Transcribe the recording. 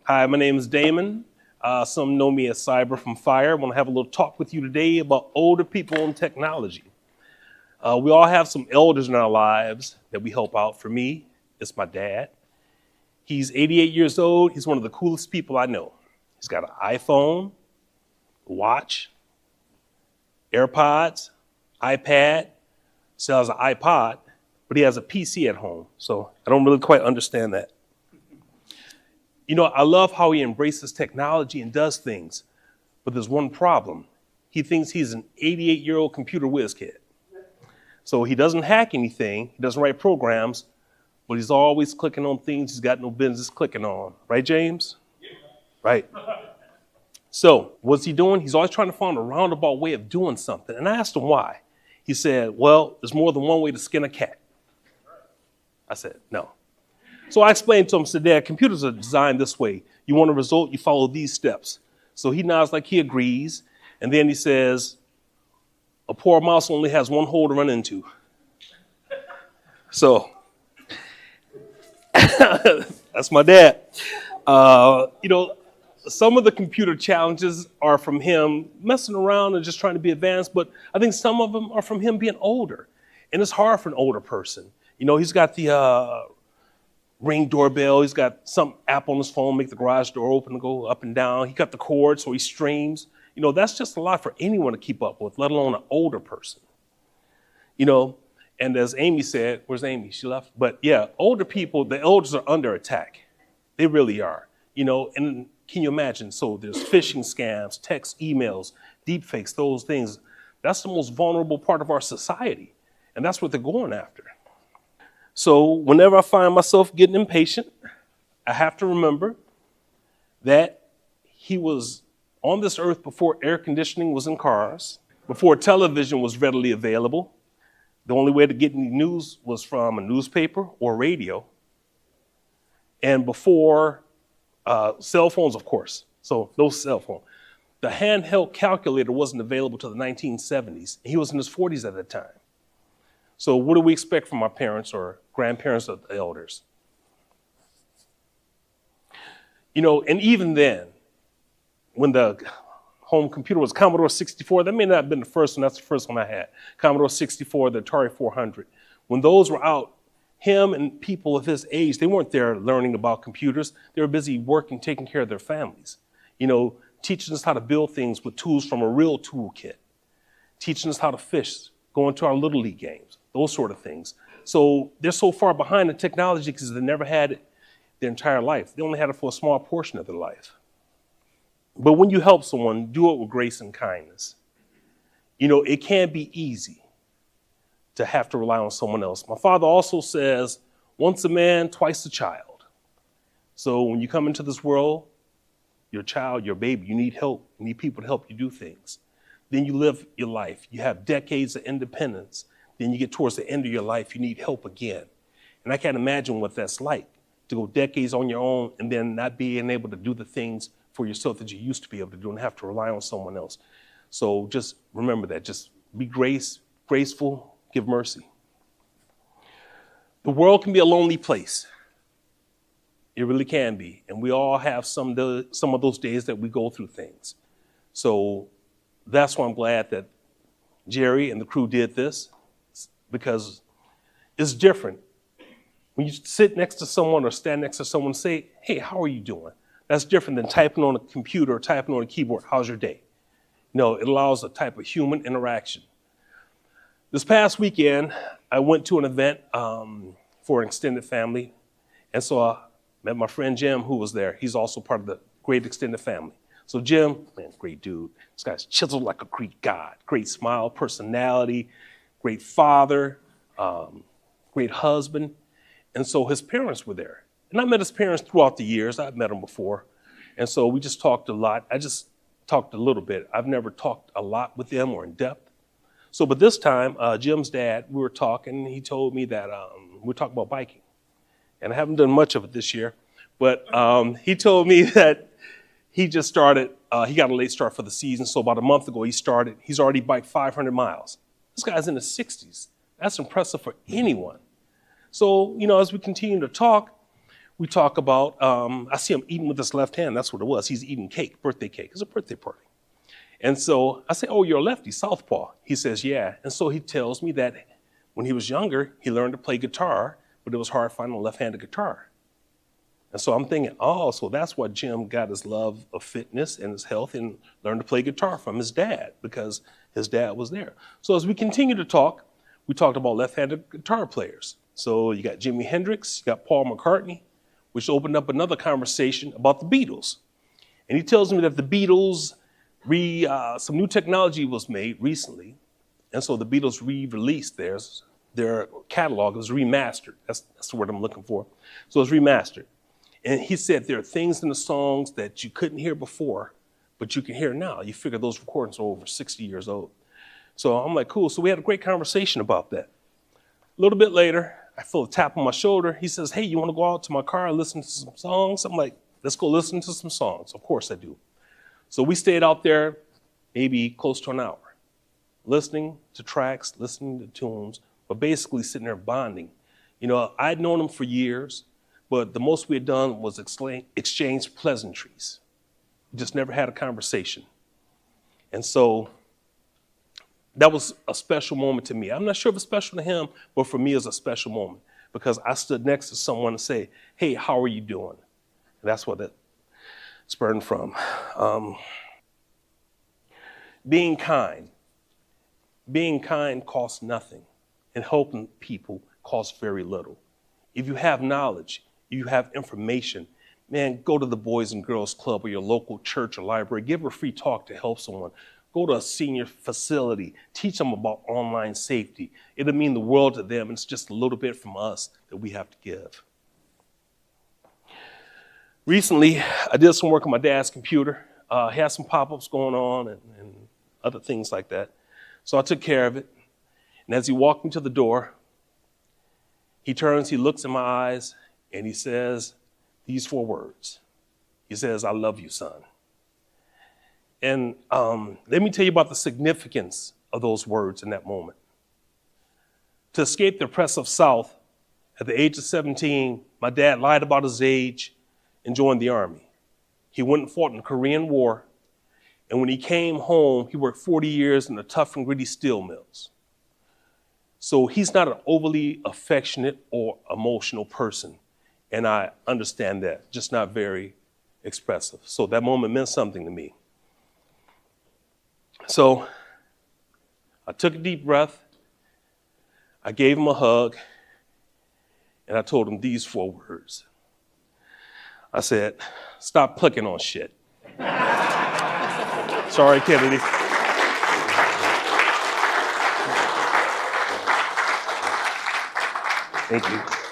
Hi, my name is Damon. Some know me as Cyber from Fire. I want to have a little talk with you today about older people and technology. We all have some elders in our lives that we help out. For me, it's my dad. He's 88 years old. He's one of the coolest people I know. He's got an iPhone, watch, AirPods, iPad, still has an iPod, but he has a PC at home. So I don't really quite understand that. You know, I love how he embraces technology and does things, but there's one problem. He thinks he's an 88-year-old computer whiz kid. So he doesn't hack anything, he doesn't write programs, but he's always clicking on things he's got no business clicking on. Right, James? Yeah. Right. So what's he doing? He's always trying to find a roundabout way of doing something. And I asked him why. He said, well, there's more than one way to skin a cat. I said, no. So I explained to him, said, Dad, computers are designed this way. You want a result, you follow these steps. So he nods like he agrees. And then he says, a poor mouse only has one hole to run into. So that's my dad. Some of the computer challenges are from him messing around and just trying to be advanced, but I think some of them are from him being older. And it's hard for an older person. You know, he's got the Ring doorbell. He's got some app on his phone, make the garage door open and go up and down. He got the cord, so he streams. You know, that's just a lot for anyone to keep up with, let alone an older person. You know, and as Amy said, where's Amy? She left. But yeah, older people, the elders are under attack. They really are. You know, and can you imagine? So there's phishing scams, text, emails, deepfakes, those things. That's the most vulnerable part of our society. And that's what they're going after. So whenever I find myself getting impatient, I have to remember that he was on this earth before air conditioning was in cars, before television was readily available. The only way to get any news was from a newspaper or radio, and before cell phones, of course. So no cell phone. The handheld calculator wasn't available till the 1970s. He was in his 40s at the time. So what do we expect from our parents or grandparents or the elders? You know, and even then, when the home computer was Commodore 64, that may not have been the first one, that's the first one I had. Commodore 64, the Atari 400. When those were out, him and people of his age, they weren't there learning about computers. They were busy working, taking care of their families. You know, teaching us how to build things with tools from a real toolkit. Teaching us how to fish, going to our Little League games, those sort of things. So they're so far behind in technology because they never had it their entire life. They only had it for a small portion of their life. But when you help someone, do it with grace and kindness. You know, it can't be easy to have to rely on someone else. My father also says, once a man, twice a child. So when you come into this world, your child, your baby, you need help. You need people to help you do things. Then you live your life. You have decades of independence. Then you get towards the end of your life, you need help again. And I can't imagine what that's like, to go decades on your own and then not being able to do the things for yourself that you used to be able to do and have to rely on someone else. So just remember that. Just be graceful, give mercy. The world can be a lonely place. It really can be. And we all have some of those days that we go through things. So that's why I'm glad that Jerry and the crew did this, because it's different. When you sit next to someone or stand next to someone and say, hey, how are you doing? That's different than typing on a computer or typing on a keyboard, how's your day? No, it allows a type of human interaction. This past weekend, I went to an event for an extended family. And so I met my friend Jim, who was there. He's also part of the great extended family. So Jim, man, great dude. This guy's chiseled like a Greek god. Great smile, personality, great father, great husband. And so his parents were there. And I met his parents throughout the years. I've met them before. And so we just talked a lot. I just talked a little bit. I've never talked a lot with them or in depth. So, but this time, Jim's dad, we were talking, and he told me that we were talking about biking. And I haven't done much of it this year, but he told me that he just started, he got a late start for the season. So about a month ago, he's already biked 500 miles. This guy's in his 60s. That's impressive for anyone. So, you know, as we continue to talk, We talk about, I see him eating with his left hand. That's what it was. He's eating cake, birthday cake. It's a birthday party. And so I say, oh, you're a lefty, southpaw. He says, yeah. And so he tells me that when he was younger, he learned to play guitar, but it was hard finding a left-handed guitar. And so I'm thinking, oh, so that's why Jim got his love of fitness and his health and learned to play guitar from his dad, because his dad was there. So as we continue to talk, we talked about left-handed guitar players. So you got Jimi Hendrix, you got Paul McCartney, which opened up another conversation about the Beatles. And he tells me that the Beatles, some new technology was made recently, and so the Beatles re-released their catalog. It was remastered. That's the word I'm looking for. So it was remastered. And he said there are things in the songs that you couldn't hear before, but you can hear now. You figure those recordings are over 60 years old. So I'm like, cool. So we had a great conversation about that. A little bit later, I feel a tap on my shoulder. He says, hey, you want to go out to my car and listen to some songs? I'm like, let's go listen to some songs. Of course I do. So we stayed out there maybe close to an hour, listening to tracks, listening to tunes, but basically sitting there bonding. You know, I'd known him for years, but the most we had done was exchange pleasantries. We just never had a conversation. And so that was a special moment to me. I'm not sure if it's special to him, but for me it was a special moment because I stood next to someone and say, hey, how are you doing? And that's what that spurred from. Being kind. Being kind costs nothing, and helping people costs very little. If you have knowledge, if you have information, man, go to the Boys and Girls Club or your local church or library. Give a free talk to help someone. Go to a senior facility. Teach them about online safety. It'll mean the world to them. It's just a little bit from us that we have to give. Recently, I did some work on my dad's computer. He had some pop-ups going on and other things like that. So I took care of it. And as he walked me to the door, he turns, he looks in my eyes, and he says these 4 words. He says, I love you, son. And let me tell you about the significance of those words in that moment. To escape the oppressive South, at the age of 17, my dad lied about his age and joined the Army. He went and fought in the Korean War, and when he came home, he worked 40 years in the tough and gritty steel mills. So he's not an overly affectionate or emotional person, and I understand that, just not very expressive. So that moment meant something to me. So I took a deep breath, I gave him a hug, and I told him these 4 words. I said, stop clicking on shit. Sorry, Kennedy. Thank you.